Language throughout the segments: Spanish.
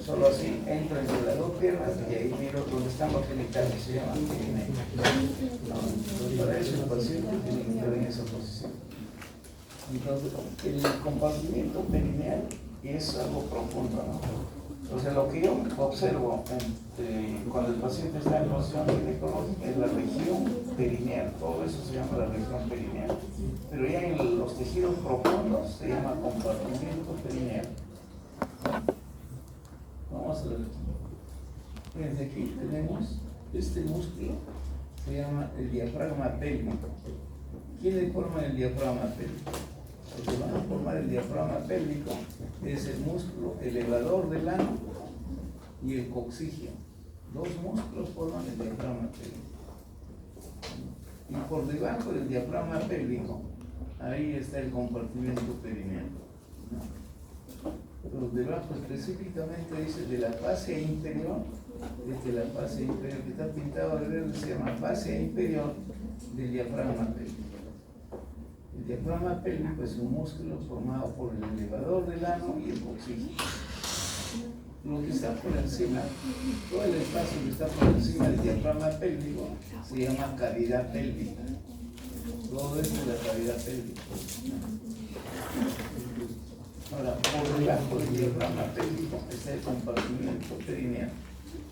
Solo así entro entre las dos piernas y ahí miro dónde están los genitales, se llama perineo. Entonces, para eso el paciente tiene que estar en esa posición. Entonces, el compartimiento perineal es algo profundo, ¿no? O sea, lo que yo observo cuando el paciente está en posición ginecológica es la región perineal, todo eso se llama la región perineal. Pero ya en los tejidos profundos se llama compartimiento perineal. Vamos a ver aquí. Desde aquí tenemos este músculo, se llama el diafragma pélvico. ¿Quiénes forman el diafragma pélvico? Lo que van a formar el diafragma pélvico es el músculo elevador del ano y el coxígeo. Dos músculos forman el diafragma pélvico. Y por debajo del diafragma pélvico, ahí está el compartimiento perineal. Pero debajo específicamente dice de la fascia inferior, desde la fascia inferior que está pintado de verde se llama fascia inferior del diafragma pélvico. El diafragma pélvico es un músculo formado por el elevador del ano y el coxígeo. Lo que está por encima, todo el espacio que está por encima del diafragma pélvico se llama cavidad pélvica. Todo esto es la cavidad pélvica. Ahora, por debajo del diafragma pélvico está el compartimiento perineal.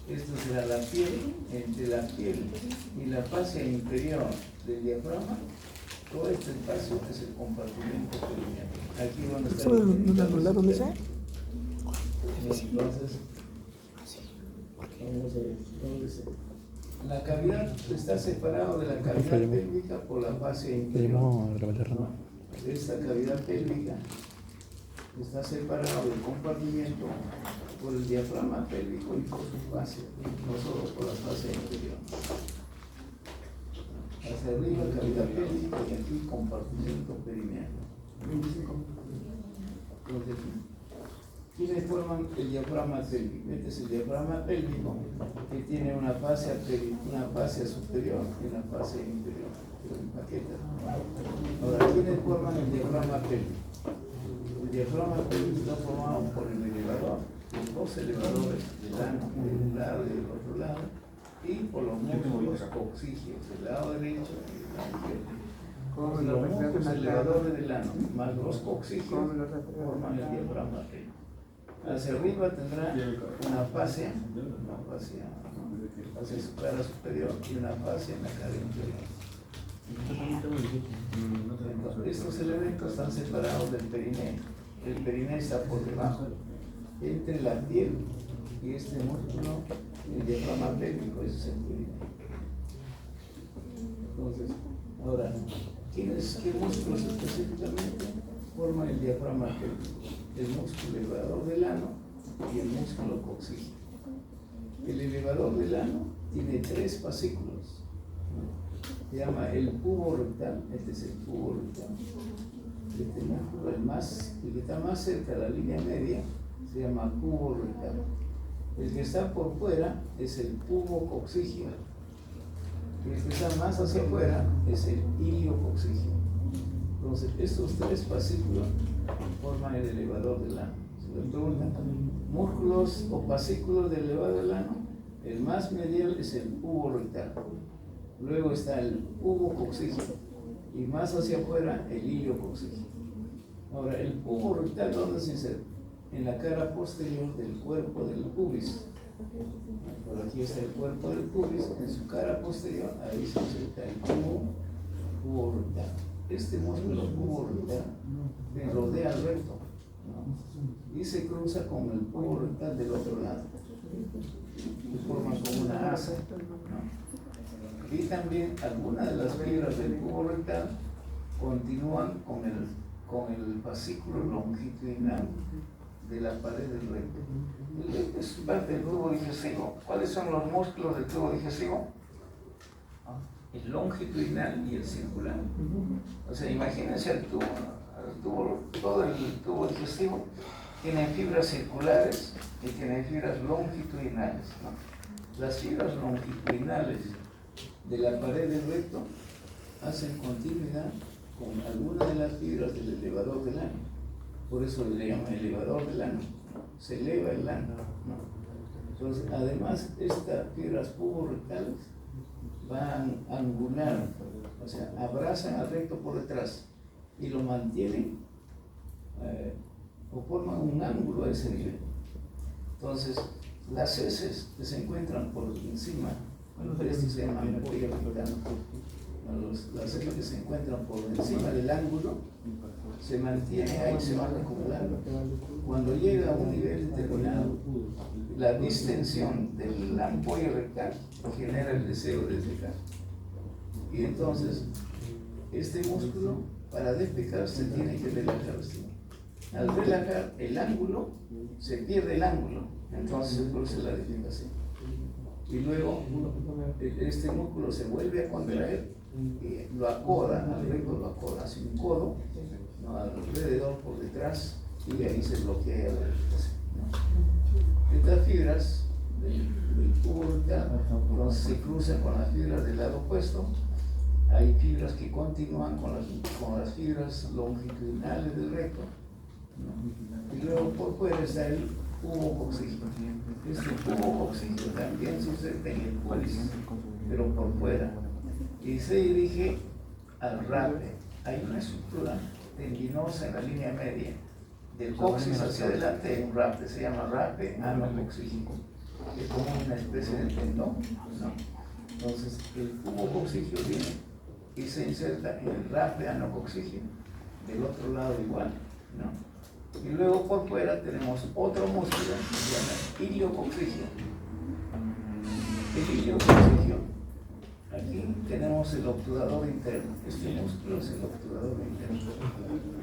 Esto será la piel, entre la piel y la fascia inferior del diafragma. Todo este espacio es el compartimiento perineal. Aquí donde está el ¿Dónde está? Entonces, vamos a ver, ¿dónde está? La cavidad está separada de la cavidad pélvica por la fascia inferior. ¿No? Esta cavidad pélvica está separada del compartimiento por el diafragma pélvico y por su fascia, no solo por la fascia inferior. Hacia arriba cavidad pélvica y aquí compartimiento perineal. ¿Quiénes forman el diafragma pélvico? Este es el diafragma pélvico que tiene una fascia superior y una fascia inferior. Ahora, ¿quiénes forman el diafragma pélvico? El diafragma pélvico está formado por el elevador, los dos elevadores del ano, de un lado y del otro lado, y por los músculos coxígeos del lado derecho y del lado izquierdo. Los músculos elevadores del ano más los coxígeos forman el diafragma pélvico. Hacia arriba tendrá una fascia hacia su cara superior y una fascia en la cara inferior. Entonces, estos elementos están separados del perineo. El perineo está por debajo, entre la piel y este músculo, el diafragma pélvico, ese es el perineo. Entonces, ahora, ¿qué músculos específicamente forman el diafragma pélvico? El músculo elevador del ano y el músculo coxígeo. El elevador del ano tiene tres fascículos. Se llama el pubo rectal. Este es el pubo rectal. Este músculo, el que está más cerca de la línea media, se llama pubo rectal. El que está por fuera es el pubo coxígeo. Y el que está más hacia afuera es el ilio coxígeo. Entonces, estos tres fascículos forman el elevador del ano. Se les preguntan, músculos o fascículos del elevador del ano, el más medial es el pubo rectal. Luego está el pubo coxígeo y más hacia afuera el ilio coxígeo. Ahora, el pubo rectal, ¿dónde se inserta? En la cara posterior del cuerpo del pubis. Por aquí está el cuerpo del pubis, en su cara posterior, ahí se inserta el pubo rectal. Este músculo pubo rectal rodea el recto, ¿no? Y se cruza con el pubo rectal del otro lado. Se forma como una asa, ¿no? Y también algunas de las fibras del pubo rectal continúan con el fascículo longitudinal de la pared del recto. El recto es parte del tubo digestivo. ¿Cuáles son los músculos del tubo digestivo? El longitudinal y el circular. O sea, imagínense todo el tubo digestivo tiene fibras circulares y tiene fibras longitudinales, ¿no? Las fibras longitudinales de la pared del recto hacen continuidad con algunas de las fibras del elevador del ano. por eso le llaman elevador del ano, se eleva el ano, ¿no? Entonces, además, estas fibras puborectales van a angular, o sea, abrazan al recto por detrás y lo mantienen o forman un ángulo a ese nivel. Entonces, las heces que se encuentran por encima, esto se llama ampolla rectal, las heces que se encuentran por encima del ángulo se mantiene ahí, se van acumulando. Cuando llega a un nivel determinado, la distensión de la ampolla rectal genera el deseo de defecar. Y entonces, este músculo, para defecar, se tiene que relajar. Al relajar el ángulo, se pierde el ángulo, entonces se produce la defecación. Y luego, este músculo se vuelve a contraer, y lo acoda, al recto lo acoda, hace un codo, ¿no?, alrededor, por detrás, y ahí se bloquea la defecación, ¿no? Estas fibras del tubo rectal se cruzan con las fibras del lado opuesto. Hay fibras que continúan con las fibras longitudinales del recto, ¿no? Y luego por fuera está el tubo coxígeo. Este tubo coxígeo también sucede en el pubis, pero por fuera, y se dirige al rape. Hay una estructura tendinosa en la línea media del coxis hacia adelante, hay un rape, se llama rape anocoxígeo, que es como una especie de tendón, ¿no? Entonces el tubo coxígeo viene y se inserta en el rape anocoxígeo, del otro lado igual, ¿no? Y luego por fuera tenemos otro músculo que se llama iliocoxígeo. El iliocoxígeo, aquí tenemos el obturador interno. Este músculo es el obturador interno.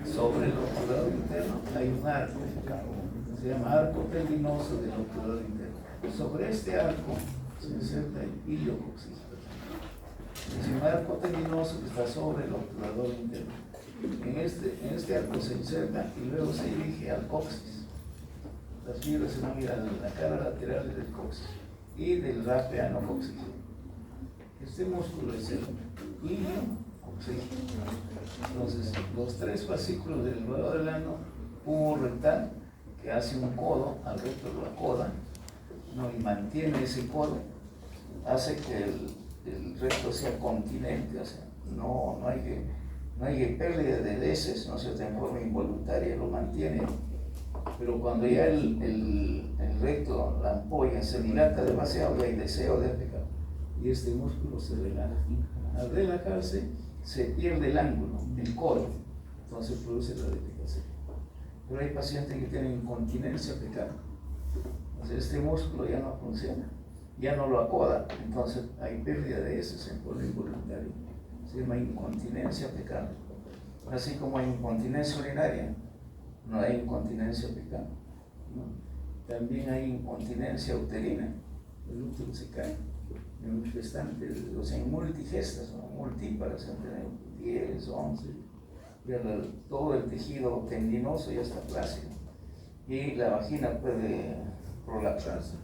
Sobre el obturador interno hay un arco, se llama arco tendinoso del obturador interno. Sobre este arco se inserta el iliocoxígeo. Es un arco tendinoso que está sobre el obturador interno. En este arco se inserta y luego se dirige al coxis. Las fibras se van a ir a la cara lateral del coxis y del rape anocoxígeo. Este músculo es el iliocoxígeo. Entonces, los tres fascículos del luego del ano, pubo rectal, que hace un codo, al recto lo acoda, ¿no?, y mantiene ese codo, hace que el recto sea continente, o sea, no hay pérdida de heces, no se de forma involuntaria, lo mantiene. Pero cuando ya el recto, la ampolla, se dilata demasiado y hay deseo de defecar, y este músculo se relaja. Al relajarse, se pierde el ángulo, el codo, entonces produce la defecación. Pero hay pacientes que tienen incontinencia fecal, entonces este músculo ya no funciona, ya no lo acoda, entonces hay pérdida de heces en forma involuntaria. Se llama incontinencia fecal. Así como hay incontinencia urinaria, no hay incontinencia fecal, ¿no? También hay incontinencia uterina, el útero se cae en gestantes, o sea, en multigestas, ¿no?, multíparas, entre 10, 11, ya todo el tejido tendinoso ya está plácido y la vagina puede prolapsarse,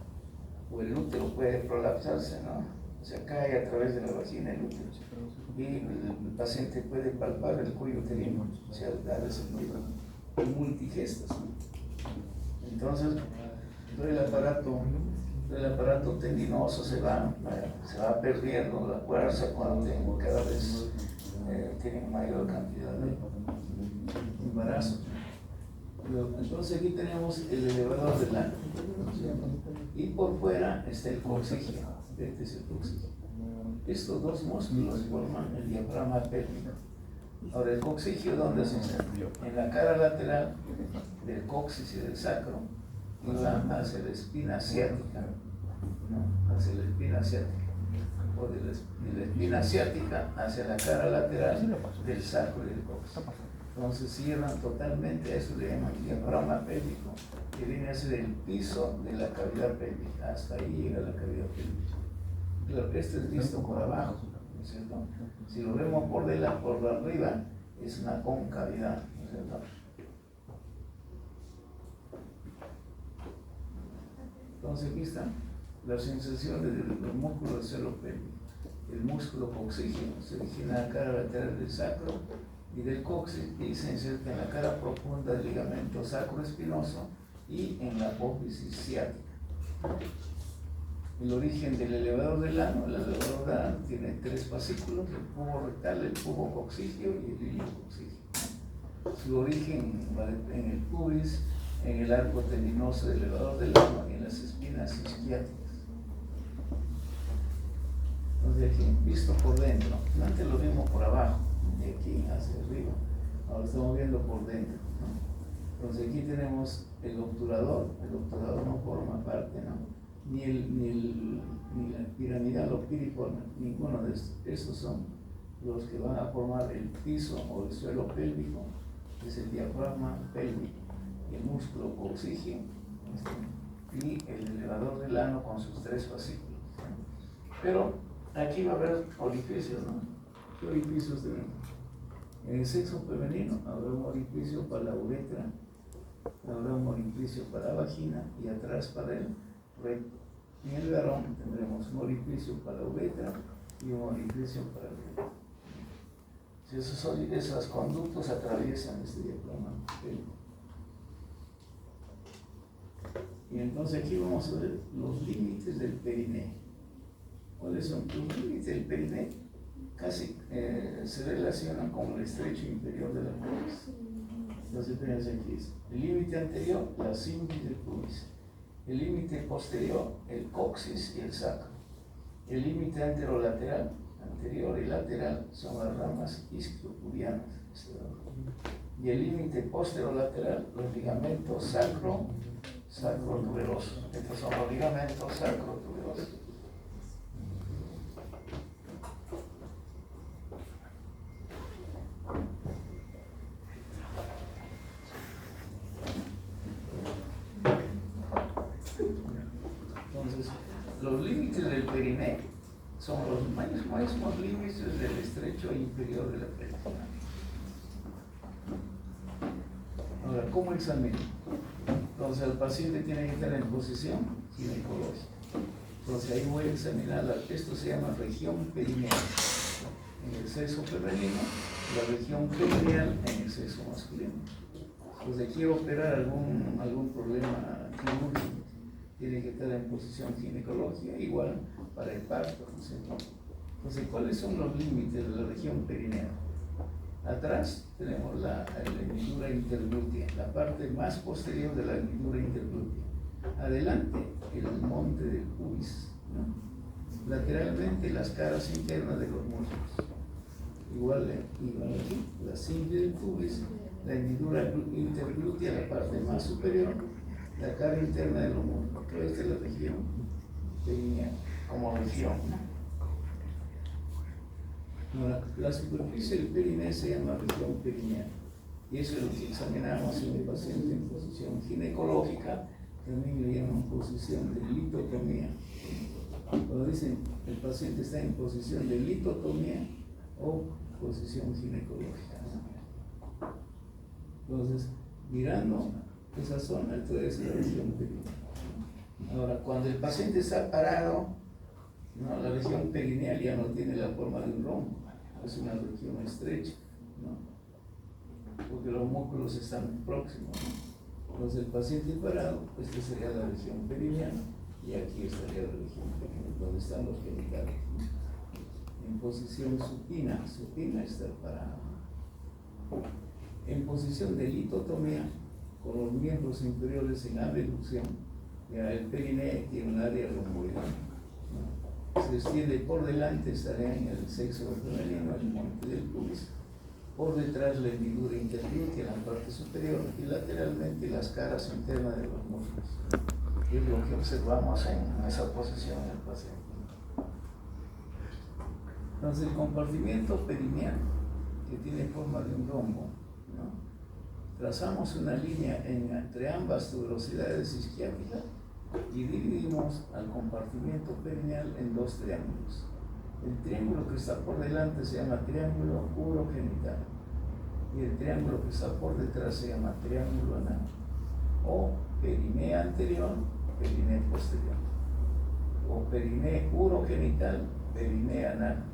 o el útero puede prolapsarse, ¿no? O sea, cae a través de la vagina el útero y el paciente puede palpar el cuello uterino, o sea, dar ese cuello multigestas, ¿no? Entonces, el aparato tendinoso se va perdiendo la fuerza cuando cada vez tienen mayor cantidad de embarazos. Entonces aquí tenemos el elevador del ano, y por fuera está el coxígeo. Este es el coxígeo. Estos dos músculos forman el diafragma pélvico. Ahora, el coxígeo, ¿dónde se inserta? En la cara lateral del coxis y del sacro, y va hacia la espina asiática, ¿no?, hacia la espina asiática, o de la espina asiática hacia la cara lateral del sacro y del coxis. Entonces cierran totalmente, a eso le llaman diafragma pélvico, que viene a ser el piso de la cavidad pélvica, hasta ahí llega la cavidad pélvica. Claro, este es visto por abajo, ¿no es cierto? Si lo vemos por arriba, es una concavidad, ¿no es cierto? Entonces aquí están las sensaciones del músculo del suelo pélvico. El músculo coxígeo se origina en la cara lateral del sacro y del coxis, y se inserta en la cara profunda del ligamento sacroespinoso y en la apófisis ciática. El origen del elevador del ano: el elevador del ano tiene 3 fascículos: el pubo rectal, el pubo coxígeo y el ilio coxígeo. Su origen va en el pubis, en el arco tendinoso del elevador del ano y en las espinas isquiáticas. Entonces aquí, visto por dentro, antes lo vimos por abajo, de aquí hacia arriba, ahora estamos viendo por dentro, ¿no? Entonces aquí tenemos el obturador no forma parte, ¿no? Ni la piramidal o piriforme, ninguno de estos. Estos son los que van a formar el piso o el suelo pélvico, que es el diafragma pélvico, el músculo coxígeo y el elevador del ano con sus 3 fascículos. Pero aquí va a haber orificios, ¿no? ¿Qué orificios tenemos? En el sexo femenino habrá un orificio para la uretra, habrá un orificio para la vagina y atrás para el recto. En el varón tendremos un orificio para la uretra y un orificio para el recto. Si esos conductos atraviesan este diafragma pélvico. Y entonces aquí vamos a ver los límites del perineo. ¿Cuáles son los límites del perineo? Casi se relacionan con el estrecho inferior de la pubis. Entonces fíjense aquí, el límite anterior, la cintis del pubis; el límite posterior, el coxis y el sacro; el límite anterolateral, anterior y lateral, son las ramas isquiopubianas; y el límite posterolateral, los ligamentos sacrotuberosos. Estos son los ligamentos sacrotuberosos. Entonces, los límites del perineo son los mismos límites del estrecho inferior de la pelvis. Ahora, ¿cómo examino? Entonces, el paciente tiene que estar en posición ginecológica. Entonces, ahí voy a examinar, esto se llama región perineal en el sexo femenino, la región perineal en el sexo masculino. Entonces, quiero operar algún problema quirúrgico, tiene que estar en posición ginecológica, igual para el parto, ¿no es cierto? Entonces, ¿cuáles son los límites de la región perineal? Atrás tenemos la hendidura interglútea, la parte más posterior de la hendidura interglútea. Adelante, el monte del pubis, ¿no? Lateralmente, las caras internas de los muslos. Igual aquí, la cintis del pubis, la hendidura interglútea, la parte más superior, la cara interna de los muslos. Toda esta es la región perineal, como región, ¿no? Ahora, la superficie del perineo se llama región perineal, y eso es lo que examinamos en el paciente en posición ginecológica, también le llaman posición de litotomía. Cuando dicen el paciente está en posición de litotomía o posición ginecológica, ¿no? Entonces, mirando esa zona, esto es la región perineal. Ahora, cuando el paciente está parado, ¿no? La región perineal ya no tiene la forma de un rombo, es una región estrecha, ¿no? Porque los músculos están próximos, ¿no? Entonces, el paciente parado, esta sería la región perineal, y aquí estaría la región perineal, donde están los genitales, ¿no? En posición supina está parado. En posición de litotomía, con los miembros inferiores en abducción, ya el perineo tiene un área romboidal, ¿no? Se extiende por delante, estaría en el sexo femenino, el monte del pubis; por detrás, la hendidura interglútea en la parte superior, y lateralmente las caras internas de los muslos. Es lo que observamos en esa posición del paciente. Entonces, el compartimiento perineal, que tiene forma de un rombo, ¿no? Trazamos una línea entre ambas tuberosidades isquiáticas y dividimos al compartimiento perineal en 2 triángulos. El triángulo que está por delante se llama triángulo urogenital, y el triángulo que está por detrás se llama triángulo anal, o perineo anterior, perineo posterior, o perineo urogenital, perineo anal.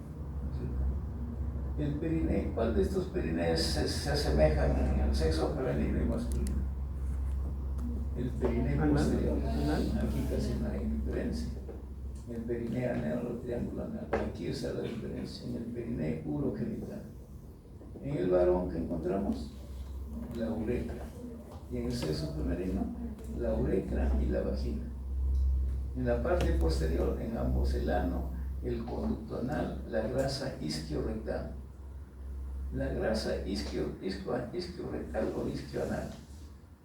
El perineo, ¿cuál de estos perineos se asemejan en el sexo femenino y masculino? El perineo posterior. Aquí casi no hay diferencia. El perineo anal o triángulo anal. Aquí está la diferencia. En el perineo urogenital. En el varón, ¿qué encontramos? La uretra. Y en el sexo femenino, la uretra y la vagina. En la parte posterior, en ambos el ano, el conducto anal, la grasa isquiorrectal. La grasa isquiorrectal o isquioanal.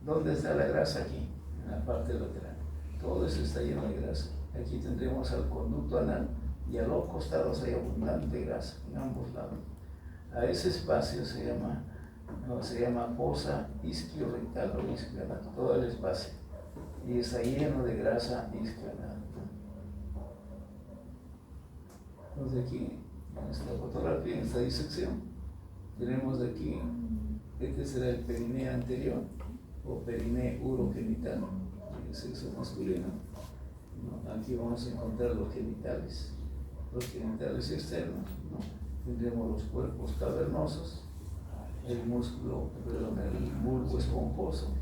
¿Dónde está la grasa? Aquí, en la parte lateral. Todo eso está lleno de grasa. Aquí tendremos al conducto anal y a los costados hay abundante grasa en ambos lados. A ese espacio se llama fosa isquiorrectal o isquioanal, todo el espacio. Y está lleno de grasa isquioanal. Entonces aquí, en esta fotografía, en esta disección, tenemos de aquí, este será el perineo anterior o perineo urogenital, el sexo masculino. ¿No? Aquí vamos a encontrar los genitales externos. ¿No? Tendremos los cuerpos cavernosos, el músculo, el bulbo esponjoso.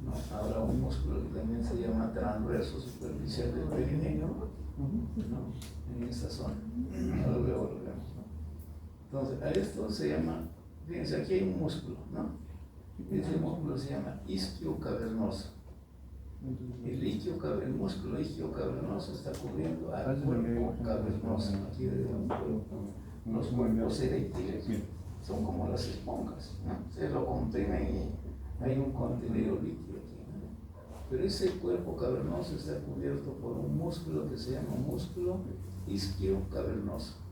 ¿No? Habrá un músculo que también se llama transverso superficial del perineo, ¿no? En esta zona. Ahora luego lo vemos. Entonces, a esto se llama, fíjense, aquí hay un músculo, ¿no? Este músculo se llama isquio cavernoso. El músculo isquio cavernoso está cubriendo al cuerpo cavernoso. Aquí de un cuerpo. Los cuerpos eréctiles son como las esponjas, ¿no? Se lo comprimen y hay un contenido líquido aquí, ¿no? Pero ese cuerpo cavernoso está cubierto por un músculo que se llama músculo isquio cavernoso.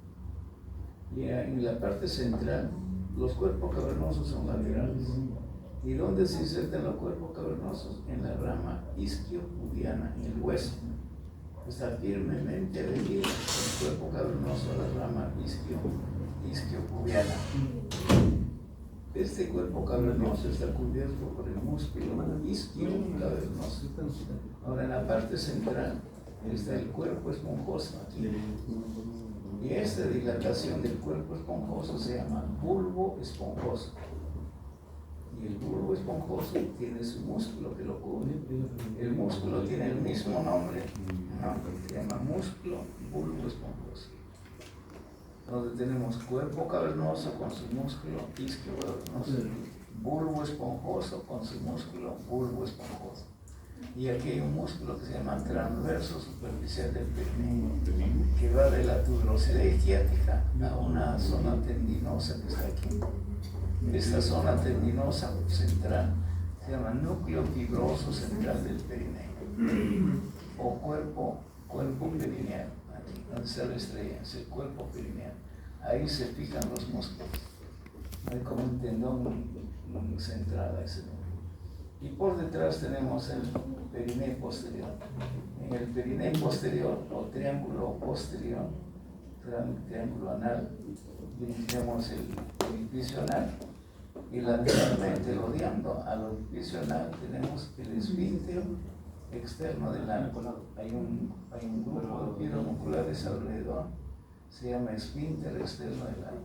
Y en la parte central, los cuerpos cavernosos son laterales. ¿Y dónde se insertan los cuerpos cavernosos? En la rama isquiopubiana, en el hueso. Está firmemente adherido el cuerpo cavernoso a la rama isquiopubiana. Este cuerpo cavernoso está cubierto por el músculo isquiocavernoso. Ahora, en la parte central está el cuerpo esponjoso aquí. Y esta dilatación del cuerpo esponjoso se llama bulbo esponjoso. Y el bulbo esponjoso tiene su músculo que lo cubre. El músculo tiene el mismo nombre, ¿no? Se llama músculo bulbo esponjoso. Donde tenemos cuerpo cavernoso con su músculo isquiocavernoso, bulbo esponjoso con su músculo bulbo esponjoso. Y aquí hay un músculo que se llama transverso superficial del perineo, que va de la tuberosidad isquiática a una zona tendinosa que está aquí. Esta zona tendinosa central se llama núcleo fibroso central del perineo, o cuerpo perineal. Aquí, donde está la estrella, es el cuerpo perineal. Ahí se fijan los músculos. Hay como un tendón central a ese núcleo. Y por detrás tenemos el perineo posterior. En el perineo posterior, o triángulo posterior, triángulo anal, dirigimos el orificio anal, y lateralmente, rodeando al orificio anal, tenemos el esfínter externo del ano. Hay un grupo de fibras musculares alrededor, se llama esfínter externo del ano.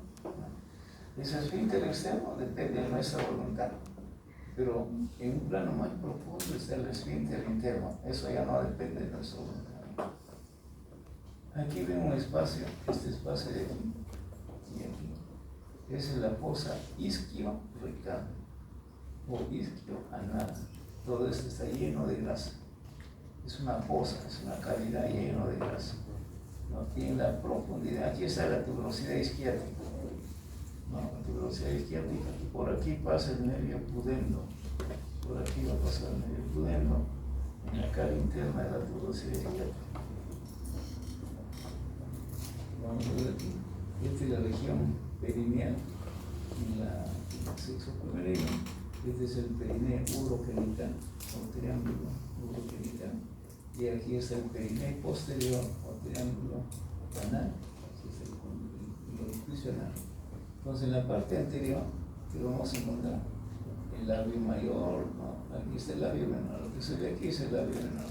Ese esfínter externo depende de nuestra voluntad. Pero en un plano más profundo está el esfínter interno. Eso ya no depende de nuestra voluntad. Aquí ven un espacio, este espacio de aquí y aquí. Es la fosa isquio-rectal o isquio-anal. Todo esto está lleno de grasa. Es una fosa, es una cavidad llena de grasa. ¿No? Y en la profundidad, aquí está la tuberosidad isquiática. No, la tuberosidad isquiática, y por aquí pasa el nervio pudendo, por aquí va a pasar el nervio pudendo, en la cara interna de la tuberosidad isquiática. Vamos a ver aquí, esta es la región perineal, en la sexo femenino, este es el perineo urogenital, o triángulo urogenital, y aquí está el perineo posterior, o triángulo anal, aquí está el orificio anal. Entonces, en la parte anterior, que vamos a encontrar el labio mayor, ¿no? Aquí está el labio menor, lo que se ve aquí es el labio menor,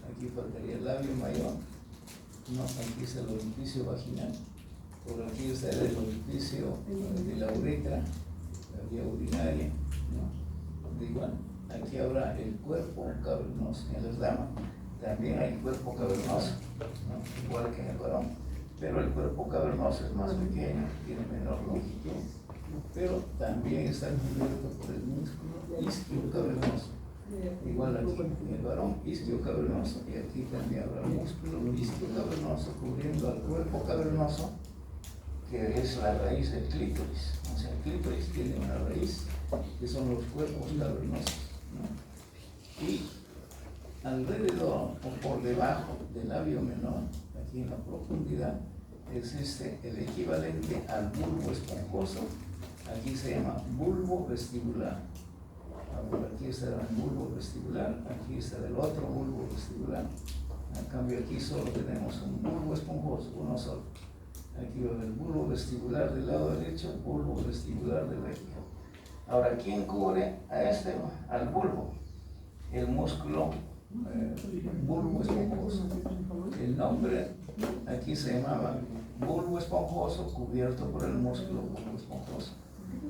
aquí faltaría el labio mayor, ¿no? Aquí está el orificio vaginal, Por aquí está el orificio de la uretra, la vía urinaria, ¿no? Igual, aquí habrá el cuerpo cavernoso. En las damas también hay cuerpo cavernoso, ¿no? Igual que en el varón, pero el cuerpo cavernoso es más pequeño, tiene menor longitud, pero también está cubierto por el músculo isquio cavernoso. Igual aquí en el varón, isquio cavernoso, y aquí también habrá músculo isquio cavernoso cubriendo al cuerpo cavernoso, que es la raíz del clítoris. O sea, el clítoris tiene una raíz, que son los cuerpos cavernosos, ¿no? Y alrededor o por debajo del labio menor, aquí en la profundidad, existe el equivalente al bulbo esponjoso. Aquí se llama bulbo vestibular. Aquí está el bulbo vestibular, aquí está el otro bulbo vestibular. En cambio aquí solo tenemos un bulbo esponjoso, uno solo. Aquí va el bulbo vestibular del lado derecho, bulbo vestibular del izquierdo. Ahora, ¿quién cubre al bulbo? El músculo bulbo esponjoso. El nombre aquí se llamaba bulbo esponjoso cubierto por el músculo bulbo esponjoso.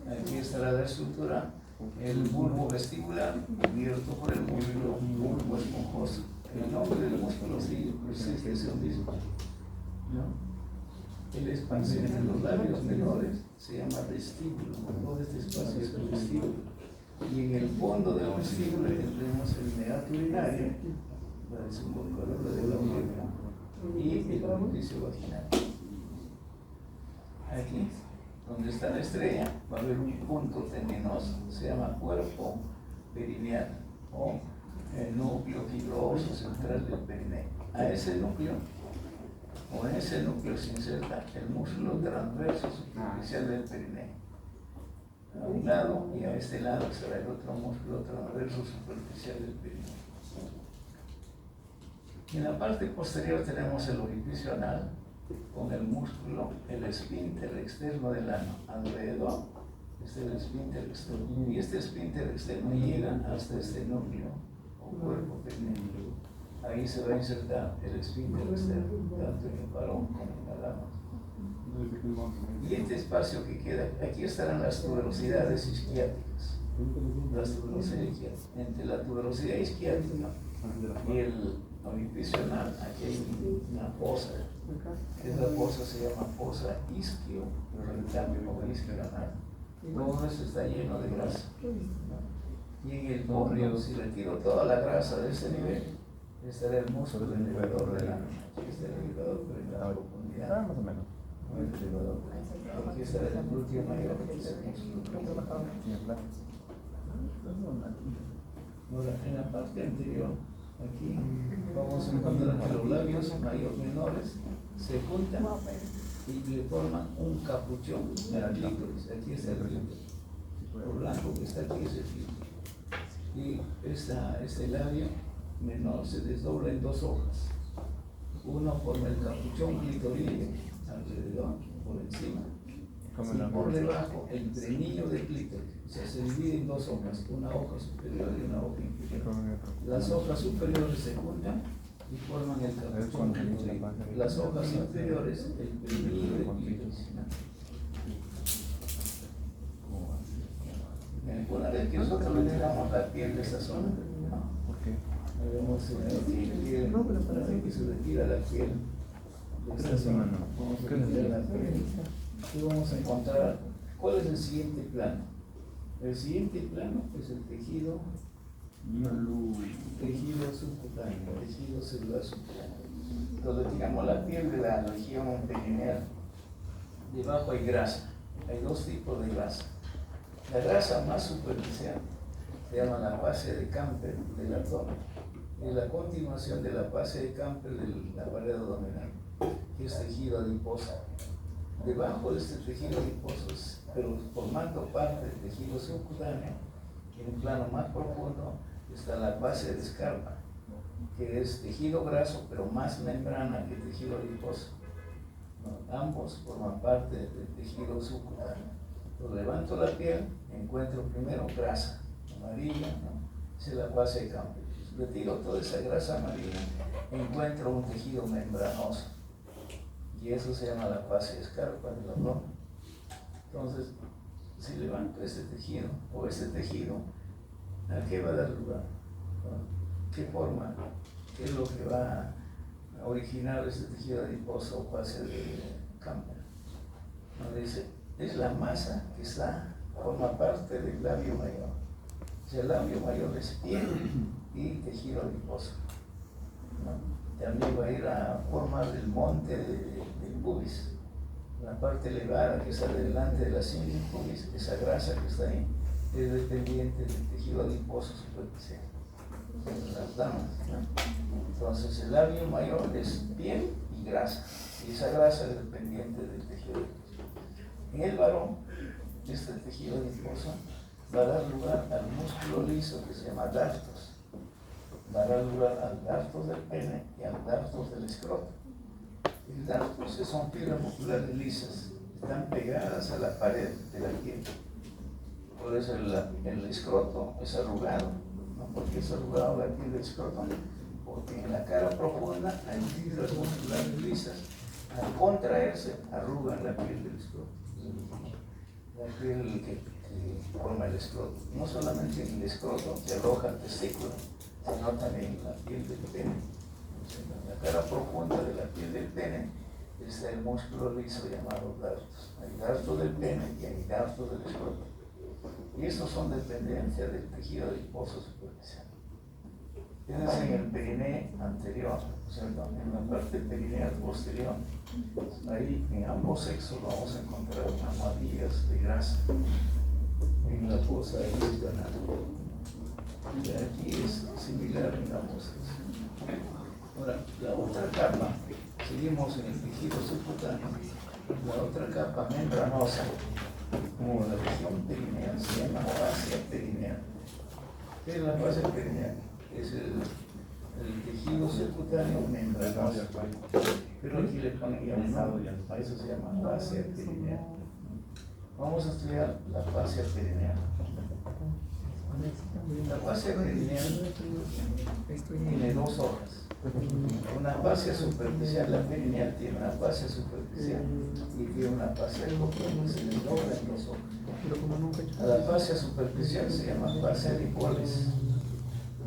Aquí estará la estructura, el bulbo vestibular cubierto por el músculo bulbo esponjoso. El nombre del músculo sí persiste, es el mismo, ¿no? El espacio entre los labios menores se llama vestíbulo. Todo este espacio es el vestíbulo. Y en el fondo del vestíbulo tendremos el meato urinario, la desembocadura de la uretra, y el orificio vaginal. Aquí, donde está la estrella, va a haber un punto teninoso, se llama cuerpo perineal o el núcleo fibroso central del perineo. A ese núcleo, o en ese núcleo se inserta el músculo transverso superficial del perineo. A un lado y a este lado será el otro músculo transverso superficial del perineo. Y en la parte posterior tenemos el orificio anal con el músculo, el esfínter externo del ano. Alrededor está el esfínter externo. Y este esfínter externo llega hasta este núcleo o cuerpo perineo. Ahí se va a insertar el esfínter externo, tanto en el varón como en la dama. Y este espacio que queda, aquí estarán las tuberosidades isquiáticas. Las tuberosidades isquiáticas. Entre la tuberosidad isquiática y el orificio anal, aquí hay una fosa. Esa fosa se llama fosa isquio-rectal o isquio-anal. Todo eso está lleno de grasa. Y en el fondo, si retiro toda la grasa de ese nivel, estará el músculo elevador del ano. Aquí está el elevador de la profundidad. Más o menos. Aquí estará el glúteo mayor. Ahora, en la parte anterior, aquí vamos a encontrar que los labios mayores menores se juntan y le forman un capuchón en el clítoris. Aquí está el clítoris. Lo blanco que está aquí es el clítoris. Y este labio menor se desdobla en dos hojas. Uno forma el capuchón clitorideo alrededor, por encima, y por debajo el frenillo del clítoris. O sea, se divide en dos hojas, una hoja superior y una hoja inferior. Las hojas superiores se juntan y forman el capuchón clitorideo. Las hojas inferiores, el frenillo del clítoris. Una vez que nosotros retiramos la piel de esta zona, vemos que se retira la piel de esta zona, vamos a retirar la piel y vamos a encontrar cuál es el siguiente plano. El siguiente plano es el tejido subcutáneo, tejido celular subcutáneo. Entonces retiramos la piel de la región perineal. Debajo hay grasa, hay dos tipos de grasa. La grasa más superficial se llama la base de Camper del abdomen. Es la continuación de la base de Camper de la pared abdominal, que es tejido adiposo. Debajo de este tejido adiposo, pero formando parte del tejido subcutáneo, en un plano más profundo, está la base de Scarpa, que es tejido graso, pero más membrana que tejido adiposo. Ambos forman parte del tejido subcutáneo. Entonces, levanto la piel, encuentro primero grasa amarilla, esa es la base de Camper. Retiro toda esa grasa amarilla, encuentro un tejido membranoso. y eso se llama la fascia escarpa del abdomen. Entonces, si levanto este tejido o este tejido, ¿a qué va a dar lugar? ¿Qué forma? ¿Qué es lo que va a originar este tejido adiposo o fascia de Campbell? ¿No? Dice, es la masa que forma parte del labio mayor. O sea, el labio mayor es piel y tejido adiposo, ¿no? También va a ir a formar el monte del pubis. La parte elevada que está delante de la cinta del pubis, esa grasa que está ahí, es dependiente del tejido adiposo superficial, las damas, ¿no? Entonces el labio mayor es piel y grasa, y esa grasa es dependiente del tejido adiposo. En el varón, este tejido adiposo va a dar lugar al músculo liso que se llama dartos, va a dar lugar al dartos del pene y al dartos del escroto. El dartos son fibras musculares lisas, están pegadas a la pared de la piel. Por eso el escroto es arrugado, ¿no? Porque es arrugado la piel del escroto, porque en la cara profunda hay fibras musculares lisas. Al contraerse, arrugan la piel del escroto, la piel que forma el escroto. No solamente en el escroto se aloja el testículo, sino también en la piel del pene. En la cara profunda de la piel del pene está el músculo liso llamado dartos. Hay dartos del pene y hay dartos del escroto. Y estos son dependencia del tejido adiposo superficial. Tienes en el perineo anterior, o sea, en la parte perineal posterior, ahí en ambos sexos vamos a encontrar almohadillas de grasa en la fosa del escanal. Y aquí es similar en ambos sexos. Ahora, la otra capa, seguimos en el tejido subcutáneo, la otra capa membranosa, como la región perineal, se llama fascia perineal. ¿Qué es la fascia perineal? Es el tejido subcutáneo membranoso. Pero aquí le ponen ya un nombre, a eso se llama fascia perineal. Vamos a estudiar la fascia perineal. La fascia perineal tiene dos hojas. Una fascia superficial, la perineal tiene una fascia superficial y tiene una fascia profunda, se le logra en dos hojas. A la fascia superficial se llama fascia adipoles,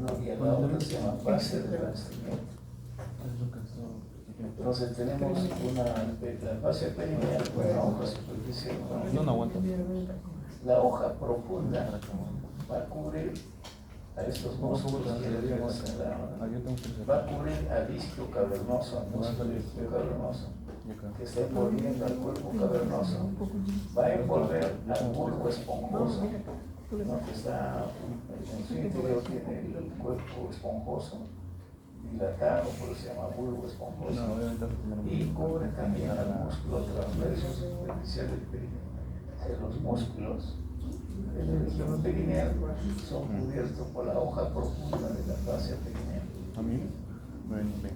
¿no? Y a la otra se llama fascia de revestimiento. Entonces tenemos la fascia perineal con una hoja superficial. No aguanto. La hoja profunda va a cubrir a estos músculos que le vimos en la va a cubrir al disco cavernoso, al músculo disco cavernoso, que está envolviendo al cuerpo cavernoso, va a envolver al bulbo esponjoso, ¿no? Que está en su interior, tiene el cuerpo esponjoso, dilatado, por eso se llama bulbo esponjoso, y cubre también al músculo transverso superficial del perineo. O sea, los músculos de la región perineal son cubiertos por la hoja profunda de la fascia perineal.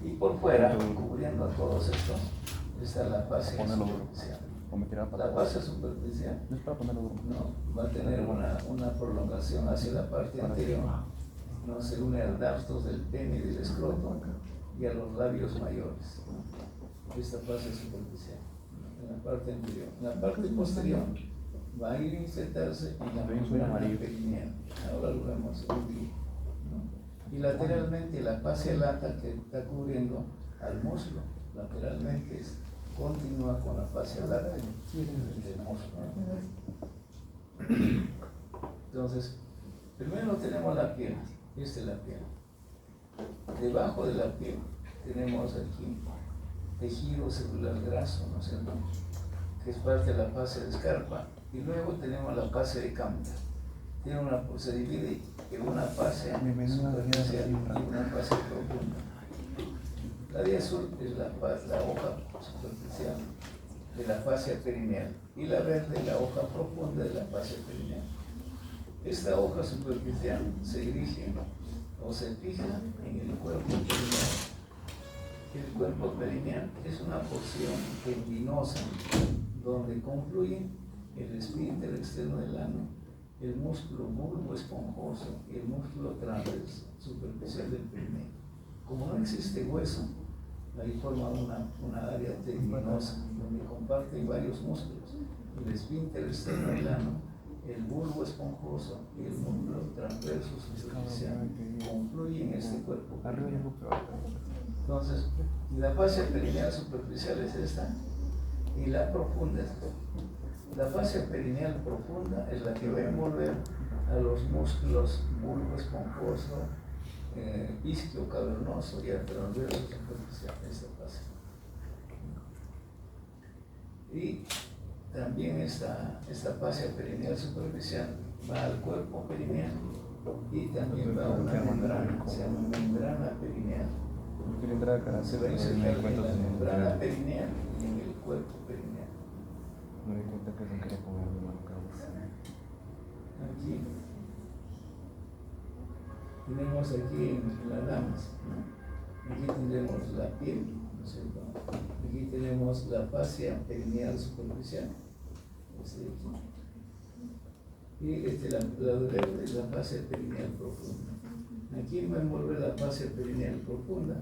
Y por fuera, cubriendo a todos estos, está la fascia superficial. La fascia superficial va a tener una prolongación hacia la parte anterior, ¿no? Se une al dartos del pene y del escroto y a los labios mayores. Esta fascia superficial, en la parte anterior. En la parte posterior va a ir a insertarse en la membrana perineal. Ahora lo vemos aquí, ¿no? Y lateralmente la fascia lata que está cubriendo al muslo, lateralmente continúa con la fascia lata del muslo, ¿no? Entonces, primero tenemos la piel, esta es la piel. Debajo de la piel tenemos aquí tejido celular graso, ¿no es cierto?, que es parte de la fascia de escarpa. Y luego tenemos la fascia de Campbell. Se divide en una fascia superficial y una fascia profunda. La de azul es la hoja superficial de la fascia perineal y la verde la hoja profunda de la fascia perineal. Esta hoja superficial se dirige o se fija en el cuerpo perineal. El cuerpo perineal es una porción tendinosa donde confluyen el esfínter externo del ano, el músculo bulbo esponjoso y el músculo transverso superficial del perineo. Como no existe hueso, ahí forma una área tendinosa donde comparten varios músculos, el esfínter externo del ano, el bulbo esponjoso y el músculo transverso superficial confluyen en este cuerpo. Entonces, la fascia perineal superficial es esta y la profunda es esta. La fascia perineal profunda es la que va a envolver a los músculos bulbo esponjoso, isquio cavernoso y al transverso superficial, esta fascia. Y también esta fascia perineal superficial va al cuerpo perineal y también va a una membrana, se llama membrana perineal. Se va a insertar en la membrana perineal y en el cuerpo perineal. Aquí tenemos aquí en las ramas, ¿no? Aquí tendremos la piel, ¿no es cierto? Aquí tenemos la fascia perineal superficial, y la verde es la fascia perineal profunda. Aquí va a envolver la fascia perineal profunda,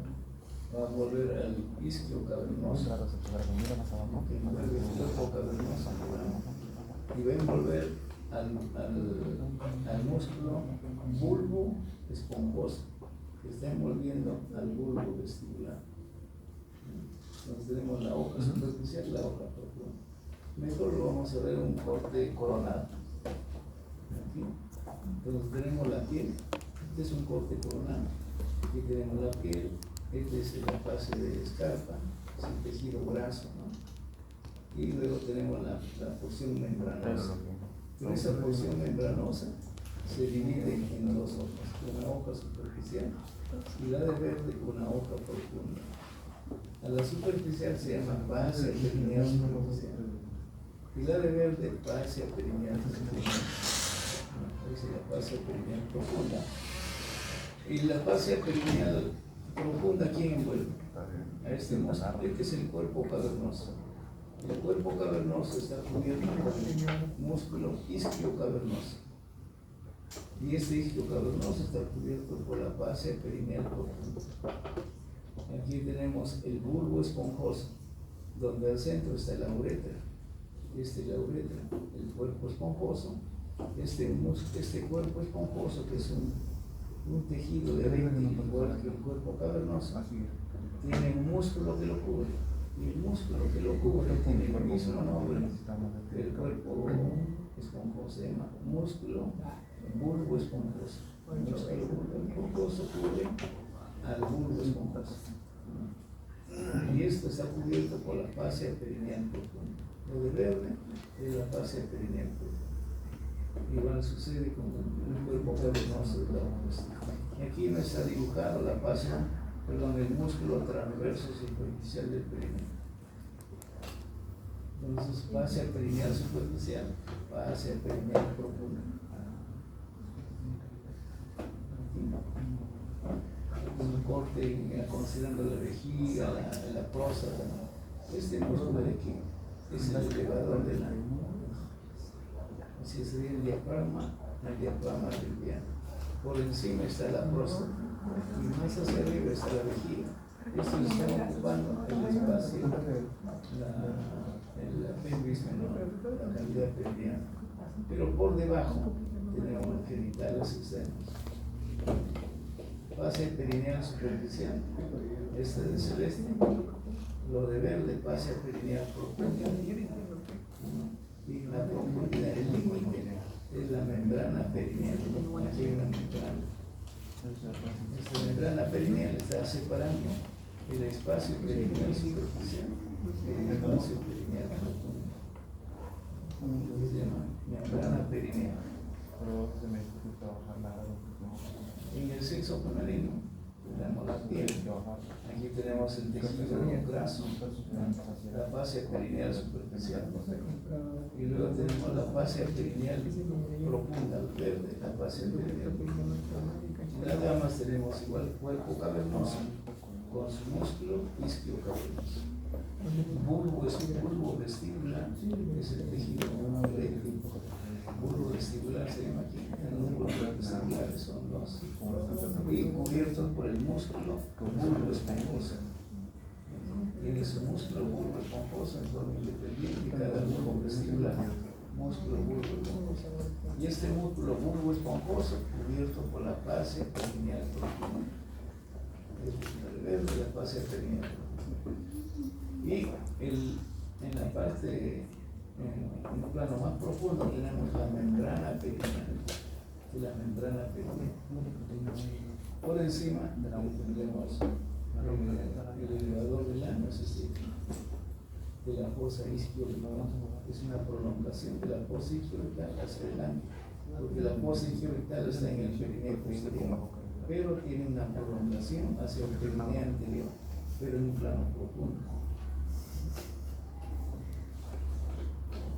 va a envolver al isquio cavernoso, que envuelve el cuerpo cavernoso, y va a envolver al músculo bulbo esponjoso que está envolviendo al bulbo vestibular. Entonces tenemos la hoja superficial y la hoja profunda. Mejor lo vamos a ver un corte coronado. Aquí. Entonces tenemos la piel, este es un corte coronado. Aquí tenemos la piel, este es la fase de escarpa, es el tejido graso, ¿no? Y luego tenemos la porción membranosa. Pero esa porción membranosa se divide en dos hojas, una hoja superficial y la de verde una hoja profunda. A la superficial se llama fascia perineal superficial y la de verde fascia perineal superficial. Esa es la fascia perineal profunda. Y la fascia perineal profunda, ¿quién envuelve? A este músculo. Este es el cuerpo cavernoso. El cuerpo cavernoso está cubierto por el músculo isquio cavernoso. Y este isquio cavernoso está cubierto por la fascia perineal profunda. Aquí tenemos el bulbo esponjoso, donde al centro está la uretra. Este es la uretra, el cuerpo esponjoso. Este cuerpo esponjoso, que es un tejido de eréctil igual que el cuerpo cavernoso, tiene un músculo que lo cubre. Y el músculo que lo cubre tiene el mismo nombre que el cuerpo esponjoso, se llama músculo bulbo esponjoso. El músculo bulbo esponjoso cubre al bulbo esponjoso. Y esto está cubierto por la fascia perineal profunda. Lo de verde es la fascia perineal profunda. Igual sucede con el cuerpo cavernoso de la hoja. Y aquí no está dibujado la fascia, el músculo transverso superficial del perineo. Entonces, fascia perineal superficial, fascia perineal profunda. Un corte considerando la vejiga, la próstata. Este músculo de aquí es el elevador del ano. Así sería el diafragma pelviano. Por encima está la próstata y más hacia arriba está la vejiga. Esto está ocupando el espacio, la pelvis menor, la cavidad pelviana. Pero por debajo tenemos los genitales externos. Fascia perineal superficial, este de celeste, lo de verde, fascia perineal profunda, y la profundidad, el límite es la membrana perineal. Aquí hay una membrana. Esta membrana perineal está separando el espacio perineal superficial del espacio perineal profundo. Se llama membrana perineal. En el sexo femenino tenemos la piel, aquí tenemos el tejido graso, la fascia perineal superficial, y luego tenemos la fascia perineal profunda, verde, la fascia perineal profunda. En las damas tenemos igual cuerpo cavernoso con su músculo isquio cavernoso. Bulbo es un bulbo vestibular, es el tejido eréctil. Bulbo vestibular se llama aquí. Los bulbos vestibulares son dos, y cubiertos por el músculo bulbo esponjoso. tiene su músculo bulbo esponjoso en forma independiente y cada bulbo vestibular, músculo bulbo esponjoso. Y este músculo bulbo esponjoso cubierto por la fascia perineal profunda. Es el revés de la fascia perineal. Y en la parte, en un plano más profundo, tenemos la membrana perineal. La membrana perineal. Por encima tenemos el elevador del ano, es decir, de la fosa isquiorectal. Es una prolongación de la fosa isquiorectal hacia adelante, porque la fosa isquiorectal está en el perineo posterior, pero tiene una prolongación hacia el perineo anterior, pero en un plano profundo.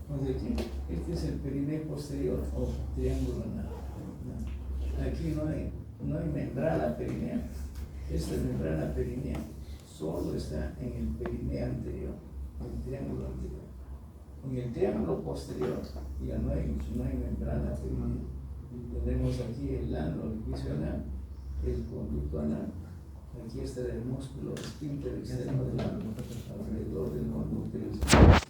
Entonces, este es el perineo posterior o triángulo anal. Aquí no hay membrana perineal. Esta membrana perineal solo está en el perineo anterior, en el triángulo anterior. En el triángulo posterior ya no hay membrana perineal. Tenemos aquí el ano orificio anal, el conducto anal. Aquí está el músculo esfínter externo del ano, alrededor del conducto externo del ano.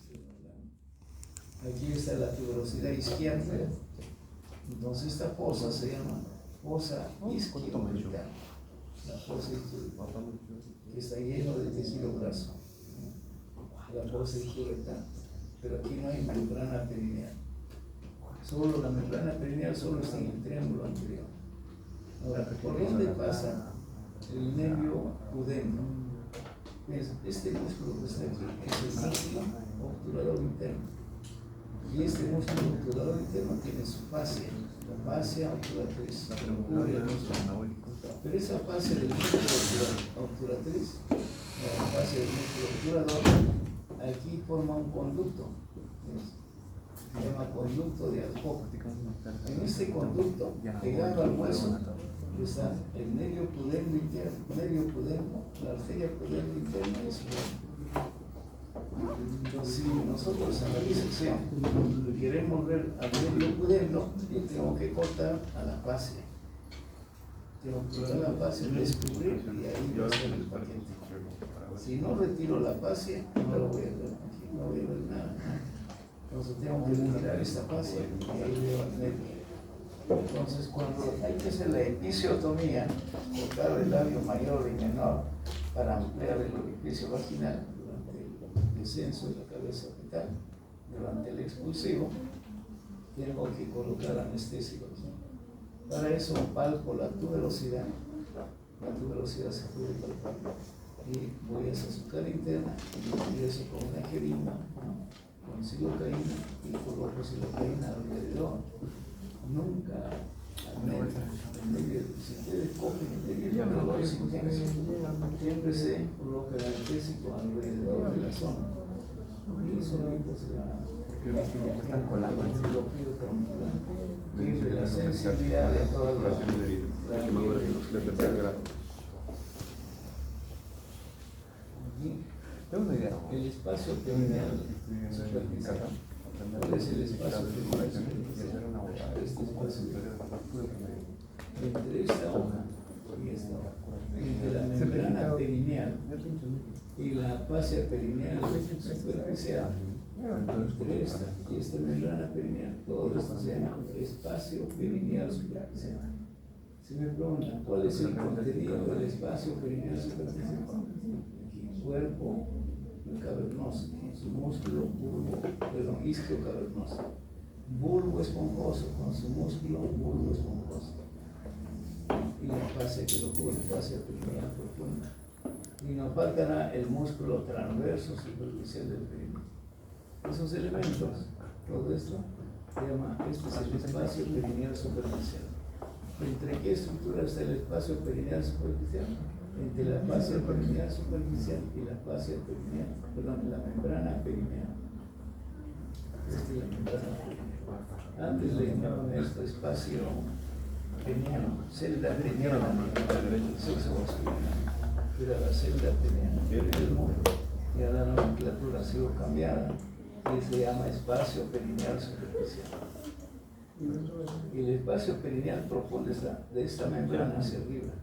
Aquí está la tuberosidad izquierda. Entonces esta fosa se llama fosa isquiorectal. La fosa isquiorectal, que está lleno de tejido graso. La fosa isquiorectal. Pero aquí no hay membrana perineal. Solo la membrana perineal solo está en el triángulo anterior. Ahora, ¿por dónde pasa el nervio pudendo? Este músculo que está aquí es el músculo obturador interno. Y este músculo obturador interno tiene su fascia, la fascia obturatriz, cubre el músculo. Pero esa fascia del músculo obturatriz, la fascia del músculo obturador, aquí forma un conducto, se llama conducto de Alcock. En este conducto, pegado al hueso, está el nervio pudendo interno, la arteria pudendo interna es entonces, si nosotros en la disección queremos ver al nervio pudendo, yo tengo que cortar a la fascia. Tengo que cortar la fascia, descubrir y ahí voy a hacer el paquete. Si no retiro la fascia, no lo voy a ver aquí, no voy a ver nada. Entonces tengo que retirar esta fascia y ahí veo al nervio. Entonces, cuando hay que hacer la episiotomía, cortar el labio mayor y menor para ampliar el orificio vaginal durante el descenso de la cabeza fetal, durante el expulsivo, tengo que colocar anestésico aquí. Para eso palpo la tuberosidad se puede palpar y voy a esa azúcar interna y eso con una jeringa, con silocaína y coloco silocaína alrededor. Nunca al medio, si ustedes cogen el medio de dolores intensos, siempre se coloca el anestésico alrededor de la zona. Y eso se va están colando el cirugía de la sensibilidad de todas las el espacio perineal superficial. ¿Cuál es el espacio perineal superficial? Este espacio entre esta hoja y esta hoja, entre la membrana perineal y la fascia perineal superficial, entre esta y esta membrana perineal, todo esto se llama espacio perineal superficial. Si me preguntan cuál es el contenido del espacio perineal superficial, cuerpo cavernoso, su músculo bulbo, isquio cavernoso, bulbo esponjoso con su músculo bulbo esponjoso y la fascia que lo cubre, fascia perineal profunda. Y nos faltará el músculo transverso superficial del perineo. Esos elementos, todo esto se llama, este es el espacio perineal superficial. ¿Entre qué estructura está el espacio perineal superficial? Entre la fascia perineal superficial y la fascia perineal, perdón, la membrana perineal. Esta es la membrana perineal. Antes le llamaban esto espacio perineal, celda perineal, sexo masculino. Era la celda perineal del mundo. Ya la nomenclatura ha sido cambiada y se llama espacio perineal superficial. Y el espacio perineal profundo está de esta membrana hacia arriba.